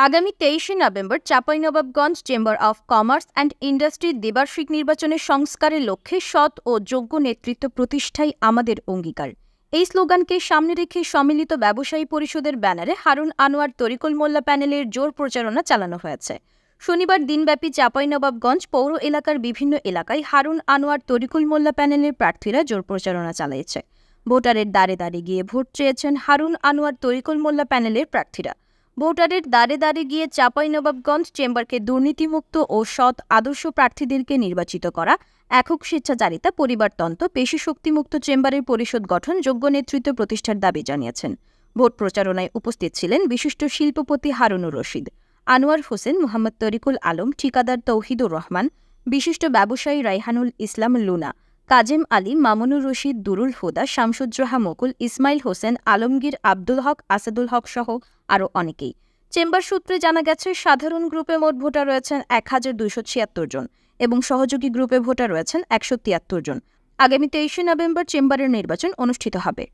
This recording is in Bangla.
আগামী 23শে নভেম্বর Chapainawabganj chamber of commerce and ইন্ডাস্ট্রির দ্বিবার্ষিক নির্বাচনের সংস্কারের লক্ষ্যে সৎ ও যোগ্য নেতৃত্ব প্রতিষ্ঠাই আমাদের অঙ্গীকার। এই স্লোগানকে সামনে রেখে সম্মিলিত ব্যবসায়ী পরিষদের ব্যানারে হারুন আনোয়ার তরিকুল মোল্লা প্যানেলের জোর প্রচারণা চালানো হয়েছে। শনিবার দিনব্যাপী চাঁপাইনবাবগঞ্জ পৌর এলাকার বিভিন্ন এলাকায় হারুন আনোয়ার তরিকুল মোল্লা প্যানেলের প্রার্থীরা জোর প্রচারণা চালিয়েছে। ভোটারের দ্বারে দ্বারে গিয়ে ভোট চেয়েছেন হারুন আনোয়ার তরিকুল মোল্লা প্যানেলের প্রার্থীরা। ভোটারের দ্বারে দ্বারে গিয়ে চাঁপাইনবাবগঞ্জ চেম্বারকে দুর্নীতিমুক্ত ও সৎ আদর্শ প্রার্থীদেরকে নির্বাচিত করা, একক স্বেচ্ছাচারিতা, পরিবারতন্ত্র, পেশি শক্তিমুক্ত চেম্বারের পরিষদ গঠন, যোগ্য নেতৃত্ব প্রতিষ্ঠার দাবি জানিয়েছেন। ভোট প্রচারণায় উপস্থিত ছিলেন বিশিষ্ট শিল্পপতি হারুনুর রশিদ, আনোয়ার হোসেন, মোহাম্মদ তরিকুল আলম, ঠিকাদার তৌহিদুর রহমান, বিশিষ্ট ব্যবসায়ী রাইহানুল ইসলাম লুনা, কাজেম আলী, মামুনুর রশিদ, দুরুল হুদা, শামসুজ্জোহা মুকুল, ইসমাইল হোসেন, আলমগীর, আব্দুল হক, আসাদুল হক সহ আরও অনেকেই। চেম্বার সূত্রে জানা গেছে, সাধারণ গ্রুপে মোট ভোটার রয়েছেন 1276 জন এবং সহযোগী গ্রুপে ভোটার রয়েছেন 173 জন। আগামী 23শে নভেম্বর চেম্বারের নির্বাচন অনুষ্ঠিত হবে।